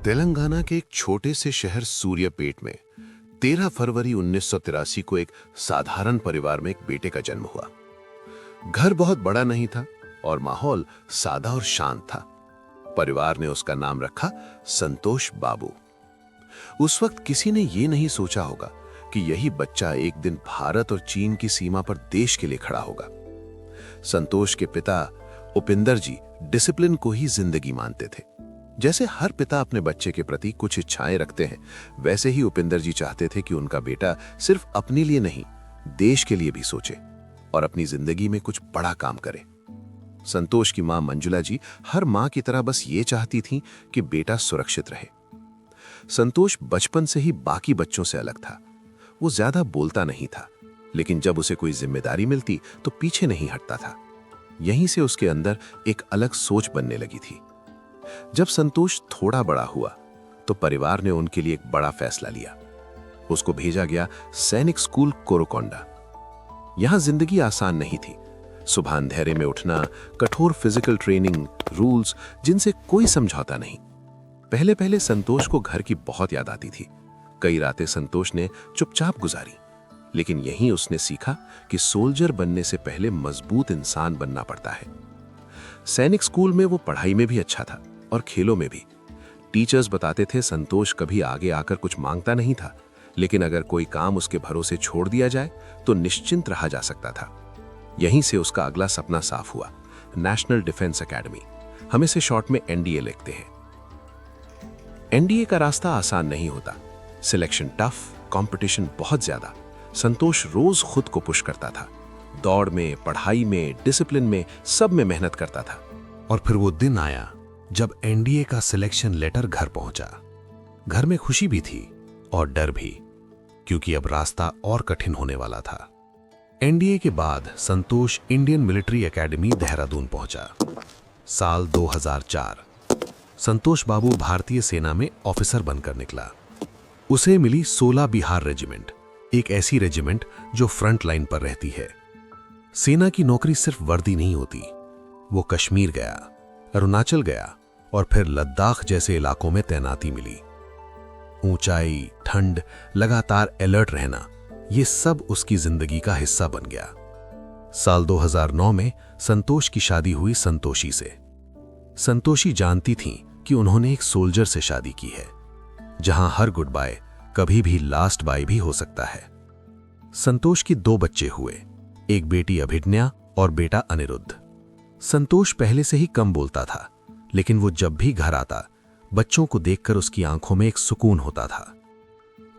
तेलंगाना के एक छोटे से शहर सूर्यापेट में 13 फरवरी 1983 को एक साधारण परिवार में एक बेटे का जन्म हुआ। घर बहुत बड़ा नहीं था और माहौल सादा और शांत था। परिवार ने उसका नाम रखा संतोष बाबू। उस वक्त किसी ने यह नहीं सोचा होगा कि यही बच्चा एक दिन भारत और चीन की सीमा पर देश के लिए खड़ा होगा। संतोष के पिता उपिंदर जी डिसिप्लिन को ही जिंदगी मानते थे। जैसे हर पिता अपने बच्चे के प्रति कुछ इच्छाएं रखते हैं, वैसे ही उपिंदर जी चाहते थे कि उनका बेटा सिर्फ अपने लिए नहीं, देश के लिए भी सोचे और अपनी जिंदगी में कुछ बड़ा काम करे। संतोष की मां मंजुला जी हर मां की तरह बस ये चाहती थीं कि बेटा सुरक्षित रहे। संतोष बचपन से ही बाकी बच्चों से अलग था। वो ज्यादा बोलता नहीं था, लेकिन जब उसे कोई जिम्मेदारी मिलती तो पीछे नहीं हटता था। यहीं से उसके अंदर एक अलग सोच बनने लगी थी। जब संतोष थोड़ा बड़ा हुआ तो परिवार ने उनके लिए एक बड़ा फैसला लिया। उसको भेजा गया सैनिक स्कूल कोरोकोंडा। यहां जिंदगी आसान नहीं थी। सुबह अंधेरे में उठना, कठोर फिजिकल ट्रेनिंग, रूल्स जिनसे कोई समझौता नहीं। पहले पहले संतोष को घर की बहुत याद आती थी। कई रातें संतोष ने चुपचाप गुजारी, लेकिन यहीं उसने सीखा कि सोल्जर बनने से पहले मजबूत इंसान बनना पड़ता है। सैनिक स्कूल में वो पढ़ाई में भी अच्छा था और खेलों में भी। टीचर्स बताते थे संतोष कभी आगे आकर कुछ मांगता नहीं था, लेकिन अगर कोई काम उसके भरोसे छोड़ दिया जाए तो निश्चिंत रहा जा सकता था। यहीं से उसका अगला सपना साफ हुआ, नेशनल डिफेंस एकेडमी। हम इसे शॉर्ट में एनडीए लिखते हैं। एनडीए का रास्ता आसान नहीं होता। सिलेक्शन टफ, कंपटीशन बहुत ज्यादा। संतोष रोज खुद को पुश करता था। दौड़ में, पढ़ाई में, डिसिप्लिन में, सब में मेहनत करता था। और फिर वो दिन आया जब एनडीए का सिलेक्शन लेटर घर पहुंचा। घर में खुशी भी थी और डर भी, क्योंकि अब रास्ता और कठिन होने वाला था। एनडीए के बाद संतोष इंडियन मिलिट्री एकेडमी देहरादून पहुंचा। साल 2004। संतोष बाबू भारतीय सेना में ऑफिसर बनकर निकला। उसे मिली 16 बिहार रेजिमेंट, एक ऐसी रेजिमेंट जो फ्रंट लाइन पर रहती है। सेना की नौकरी सिर्फ वर्दी नहीं होती। वो कश्मीर गया, अरुणाचल गया और फिर लद्दाख जैसे इलाकों में तैनाती मिली। ऊंचाई, ठंड, लगातार अलर्ट रहना, ये सब उसकी जिंदगी का हिस्सा बन गया। साल 2009 में संतोष की शादी हुई संतोषी से। संतोषी जानती थी कि उन्होंने एक सोल्जर से शादी की है, जहां हर गुड बाय कभी भी लास्ट बाय भी हो सकता है। संतोष की 2 बच्चे हुए, एक बेटी अभिज्ञा और बेटा अनिरुद्ध। संतोष पहले से ही कम बोलता था, लेकिन वो जब भी घर आता, बच्चों को देखकर उसकी आंखों में एक सुकून होता था।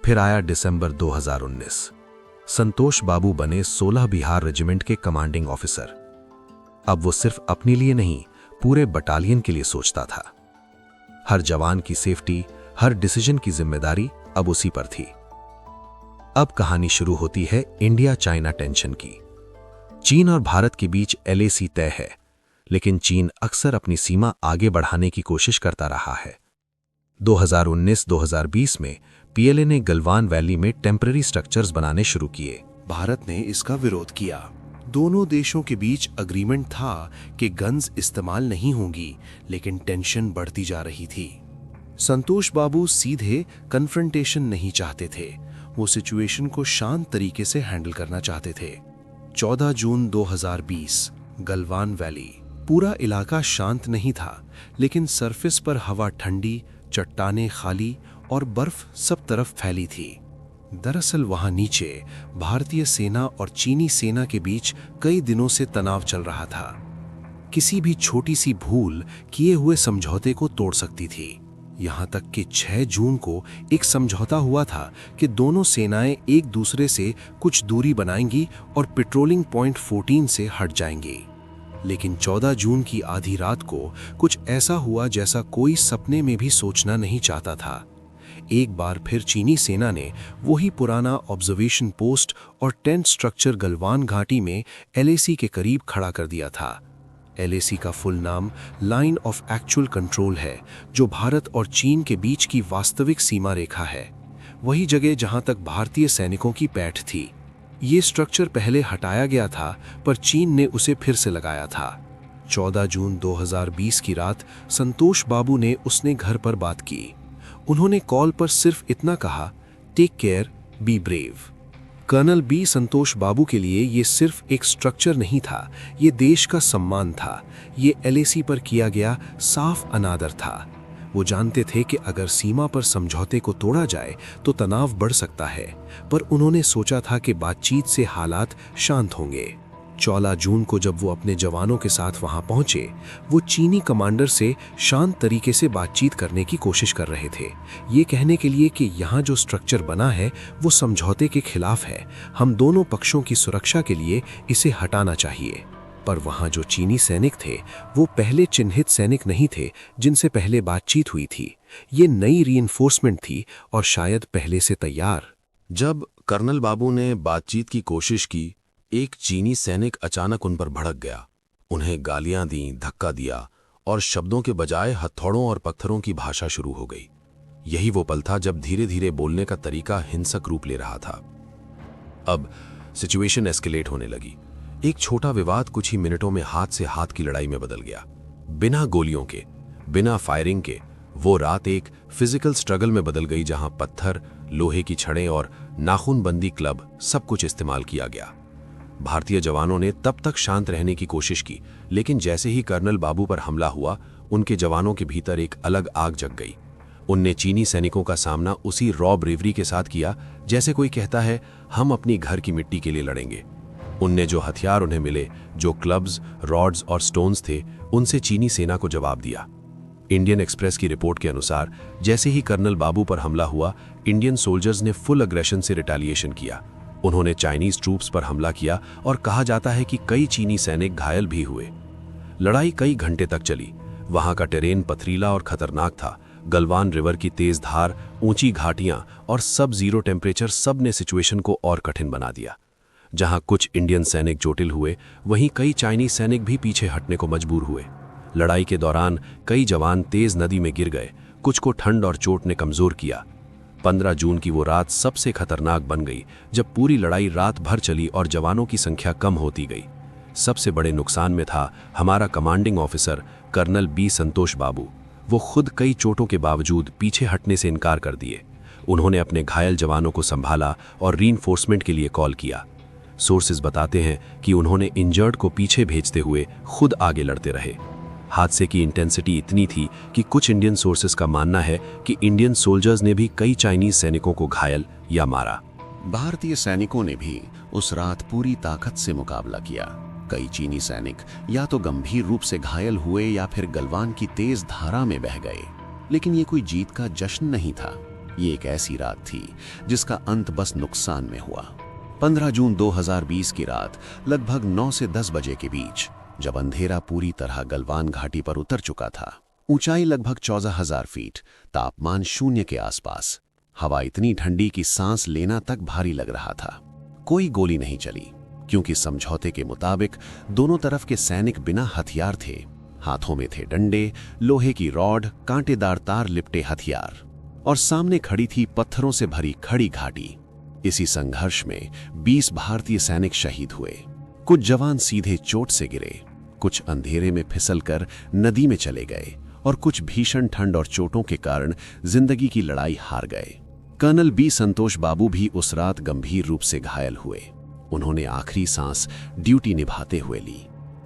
फिर आया दिसंबर 2019। संतोष बाबू बने 16 बिहार रेजिमेंट के कमांडिंग ऑफिसर। अब वो सिर्फ अपने लिए नहीं, पूरे बटालियन के लिए सोचता था। हर जवान की सेफ्टी, हर डिसीजन की जिम्मेदारी अब उसी पर थी। अब कहानी शुरू होती है इंडिया चाइना टेंशन की। चीन और भारत के बीच एलएसी तय है, लेकिन चीन अक्सर अपनी सीमा आगे बढ़ाने की कोशिश करता रहा है। 2019-2020 में पीएलए ने गलवान वैली में टेम्पररी स्ट्रक्चर्स बनाने शुरू किए। भारत ने इसका विरोध किया। दोनों देशों के बीच अग्रीमेंट था कि गन्स इस्तेमाल नहीं होंगी, लेकिन टेंशन बढ़ती जा रही थी। संतोष बाबू सीधे कन्फ्रंटेशन नहीं चाहते थे। वो सिचुएशन को शांत तरीके से हैंडल करना चाहते थे। 14 जून 2020, गलवान वैली। पूरा इलाका शांत नहीं था, लेकिन सरफेस पर हवा ठंडी, चट्टानें खाली और बर्फ सब तरफ फैली थी। दरअसल वहां नीचे भारतीय सेना और चीनी सेना के बीच कई दिनों से तनाव चल रहा था। किसी भी छोटी सी भूल किए हुए समझौते को तोड़ सकती थी। यहां तक कि 6 जून को एक समझौता हुआ था कि दोनों सेनाएं एक दूसरे से कुछ दूरी बनाएंगी और पेट्रोलिंग पॉइंट 14 से हट जाएंगी। लेकिन 14 जून की आधी रात को कुछ ऐसा हुआ जैसा कोई सपने में भी सोचना नहीं चाहता था। एक बार फिर चीनी सेना ने वही पुराना ऑब्जर्वेशन पोस्ट और टेंट स्ट्रक्चर गलवान घाटी में एलएसी के करीब खड़ा कर दिया था। एलएसी का फुल नाम लाइन ऑफ एक्चुअल कंट्रोल है, जो भारत और चीन के बीच की वास्तविक सीमा रेखा है। वही जगह जहां तक भारतीय सैनिकों की पैठ थी। ये स्ट्रक्चर पहले हटाया गया था, पर चीन ने उसे फिर से लगाया था। 14 जून 2020 की रात संतोष बाबू ने उसने घर पर बात की। उन्होंने कॉल पर सिर्फ इतना कहा, take care, be brave. Colonel B Santosh Babu के लिए ये सिर्फ एक स्ट्रक्चर नहीं था, ये देश का सम्मान था। ये एलएसी पर किया गया साफ अनादर था। वो जानते थे कि अगर सीमा पर समझौते को तोड़ा जाए तो तनाव बढ़ सकता है, पर उन्होंने सोचा था कि बातचीत से हालात शांत होंगे। 14 जून को जब वो अपने जवानों के साथ वहां पहुंचे, वो चीनी कमांडर से शांत तरीके से बातचीत करने की कोशिश कर रहे थे, ये कहने के लिए कि यहाँ जो स्ट्रक्चर बना है वो समझौते के खिलाफ है, हम दोनों पक्षों की सुरक्षा के लिए इसे हटाना चाहिए। पर वहां जो चीनी सैनिक थे वो पहले चिन्हित सैनिक नहीं थे जिनसे पहले बातचीत हुई थी। ये नई रीइंफोर्समेंट थी और शायद पहले से तैयार। जब कर्नल बाबू ने बातचीत की कोशिश की, एक चीनी सैनिक अचानक उन पर भड़क गया। उन्हें गालियां दी, धक्का दिया और शब्दों के बजाय हथौड़ों और पत्थरों की भाषा शुरू हो गई। यही वो पल था जब धीरे धीरे बोलने का तरीका हिंसक रूप ले रहा था। अब सिचुएशन एस्केलेट होने लगी। एक छोटा विवाद कुछ ही मिनटों में हाथ से हाथ की लड़ाई में बदल गया। बिना गोलियों के, बिना फायरिंग के वो रात एक फिजिकल स्ट्रगल में बदल गई, जहां पत्थर, लोहे की छड़ें और नाखूनबंदी क्लब सब कुछ इस्तेमाल किया गया। भारतीय जवानों ने तब तक शांत रहने की कोशिश की, लेकिन जैसे ही कर्नल बाबू पर हमला हुआ, उनके जवानों के भीतर एक अलग आग जग गई। उनने चीनी सैनिकों का सामना उसी रॉ ब्रेवरी के साथ किया जैसे कोई कहता है, हम अपनी घर की मिट्टी के लिए लड़ेंगे। उनने जो हथियार उन्हें मिले, जो क्लब्स, रॉड्स और स्टोन्स थे, उनसे चीनी सेना को जवाब दिया। इंडियन एक्सप्रेस की रिपोर्ट के अनुसार जैसे ही कर्नल बाबू पर हमला हुआ, इंडियन सोल्जर्स ने फुल अग्रेशन से रिटेलिएशन किया। उन्होंने चाइनीज ट्रूप्स पर हमला किया और कहा जाता है कि कई चीनी सैनिक घायल भी हुए। लड़ाई कई घंटे तक चली। वहां का टेरेन पथरीला और खतरनाक था। गलवान रिवर की तेज धार, ऊंची घाटियां और सब जीरो टेम्परेचर सब ने सिचुएशन को और कठिन बना दिया। जहां कुछ इंडियन सैनिक चोटिल हुए, वहीं कई चाइनीज सैनिक भी पीछे हटने को मजबूर हुए। लड़ाई के दौरान कई जवान तेज नदी में गिर गए, कुछ को ठंड और चोट ने कमजोर किया। 15 जून की वो रात सबसे खतरनाक बन गई, जब पूरी लड़ाई रात भर चली और जवानों की संख्या कम होती गई। सबसे बड़े नुकसान में था हमारा commanding officer colonel B Santosh बाबू। वो खुद कई चोटों के बावजूद पीछे हटने से इनकार कर दिए। उन्होंने अपने घायल जवानों को संभाला और रीइंफोर्समेंट के लिए कॉल किया। सोर्सेज बताते हैं कि उन्होंने इंजर्ड को पीछे भेजते हुए खुद आगे लड़ते रहे। हादसे की इंटेंसिटी इतनी थी कि कुछ इंडियन सोर्सेज का मानना है कि इंडियन सोल्जर्स ने भी कई चाइनीज सैनिकों को घायल या मारा। भारतीय सैनिकों ने भी उस रात पूरी ताकत से मुकाबला किया। कई चीनी सैनिक या तो गंभीर रूप से घायल हुए या फिर गलवान की तेज धारा में बह गए। लेकिन ये कोई जीत का जश्न नहीं था। ये एक ऐसी रात थी जिसका अंत बस नुकसान में हुआ। 15 जून 2020 की रात लगभग 9 से 10 बजे के बीच, जब अंधेरा पूरी तरह गलवान घाटी पर उतर चुका था, ऊंचाई लगभग 14,000 फीट, तापमान 0 के आसपास, हवा इतनी ठंडी कि सांस लेना तक भारी लग रहा था। कोई गोली नहीं चली, क्योंकि समझौते के मुताबिक दोनों तरफ के सैनिक बिना हथियार थे। हाथों में थे डंडे, लोहे की रॉड, कांटेदार तार लिपटे हथियार, और सामने खड़ी थी पत्थरों से भरी खड़ी घाटी। इसी संघर्ष में 20 भारतीय सैनिक शहीद हुए। कुछ जवान सीधे चोट से गिरे, कुछ अंधेरे में फिसलकर नदी में चले गए, और कुछ भीषण ठंड और चोटों के कारण जिंदगी की लड़ाई हार गए। कर्नल बी संतोष बाबू भी उस रात गंभीर रूप से घायल हुए। उन्होंने आखिरी सांस ड्यूटी निभाते हुए ली।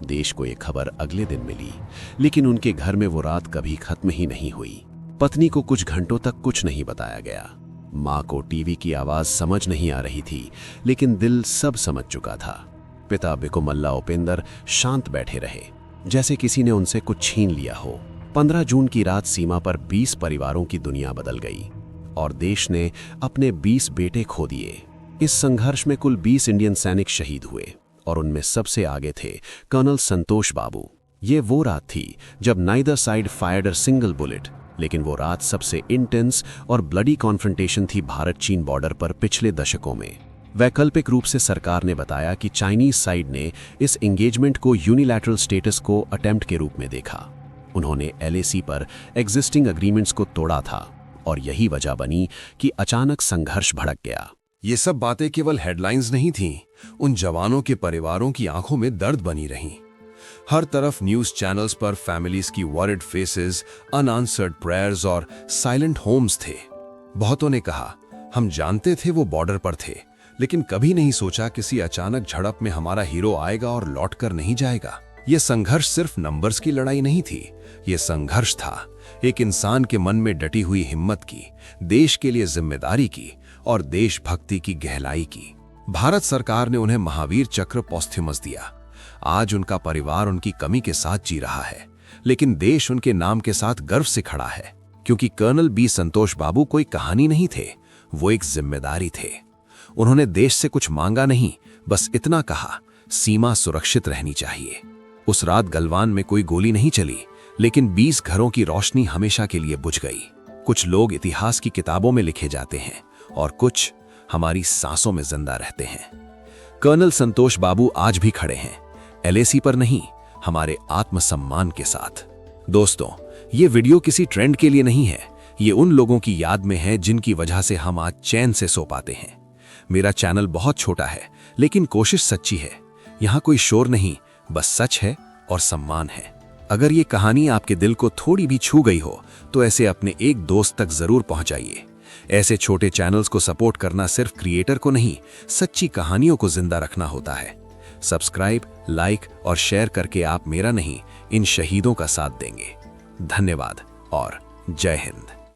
देश को ये खबर अगले दिन मिली, लेकिन उनके घर में वो रात कभी खत्म ही नहीं हुई। पत्नी को कुछ घंटों तक कुछ नहीं बताया गया। मां को टीवी की आवाज समझ नहीं आ रही थी, लेकिन दिल सब समझ चुका था। पिता बिकुमल्ला उपेंद्र शांत बैठे रहे, जैसे किसी ने उनसे कुछ छीन लिया हो। 15 जून की रात सीमा पर 20 परिवारों की दुनिया बदल गई और देश ने अपने 20 बेटे खो दिए। इस संघर्ष में कुल 20 इंडियन सैनिक शहीद हुए, और उनमें सबसे आगे थे कर्नल संतोष बाबू। ये वो रात थी जब neither side fired a single bullet, लेकिन वो रात सबसे इंटेंस और ब्लडी कॉन्फ्रंटेशन थी भारत चीन बॉर्डर पर पिछले दशकों में। वैकल्पिक रूप से सरकार ने बताया कि चाइनीज साइड ने इस एंगेजमेंट को यूनिलैटरल स्टेटस को अटेम्प्ट के रूप में देखा। उन्होंने एलएसी पर एग्जिस्टिंग एग्रीमेंट्स को तोड़ा था, और यही वजह बनी कि अचानक संघर्ष भड़क गया। ये सब बातें केवल हेडलाइंस नहीं थीं, उन जवानों के परिवारों की आंखों में दर्द बनी रहीं। हर तरफ न्यूज चैनल्स पर फैमिलीज की वॉरिड फेसेस, अनआंसर्ड प्रेयर्स और साइलेंट होम्स थे। बहुतों ने कहा, हम जानते थे वो बॉर्डर पर थे, लेकिन कभी नहीं सोचा किसी अचानक झड़प में हमारा हीरो आएगा और लौटकर नहीं जाएगा। यह संघर्ष सिर्फ नंबर्स की लड़ाई नहीं थी, यह संघर्ष था एक इंसान के मन में डटी हुई हिम्मत की, देश के लिए जिम्मेदारी की और देशभक्ति की गहराई की। भारत सरकार ने उन्हें महावीर चक्र पोस्थ्यूमस दिया। आज उनका परिवार उनकी कमी के साथ जी रहा है, लेकिन देश उनके नाम के साथ गर्व से खड़ा है, क्योंकि कर्नल बी संतोष बाबू कोई कहानी नहीं थे, वो एक जिम्मेदारी थे। उन्होंने देश से कुछ मांगा नहीं, बस इतना कहा, सीमा सुरक्षित रहनी चाहिए। उस रात गलवान में कोई गोली नहीं चली, लेकिन 20 घरों की रोशनी हमेशा के लिए बुझ गई। कुछ लोग इतिहास की किताबों में लिखे जाते हैं और कुछ हमारी सांसों में जिंदा रहते हैं। कर्नल संतोष बाबू आज भी खड़े हैं, एलएसी पर नहीं, हमारे आत्मसम्मान के साथ। दोस्तों, ये वीडियो किसी ट्रेंड के लिए नहीं है, ये उन लोगों की याद में है जिनकी वजह से हम आज चैन से सो पाते हैं। मेरा चैनल बहुत छोटा है, लेकिन कोशिश सच्ची है। यहाँ कोई शोर नहीं, बस सच है और सम्मान है। अगर ये कहानी आपके दिल को थोड़ी भी छू गई हो, तो ऐसे अपने एक दोस्त तक जरूर पहुंचाइए। ऐसे छोटे चैनल्स को सपोर्ट करना सिर्फ क्रिएटर को नहीं, सच्ची कहानियों को जिंदा रखना होता है। सब्सक्राइब, लाइक और शेयर करके आप मेरा नहीं, इन शहीदों का साथ देंगे। धन्यवाद और जय हिंद।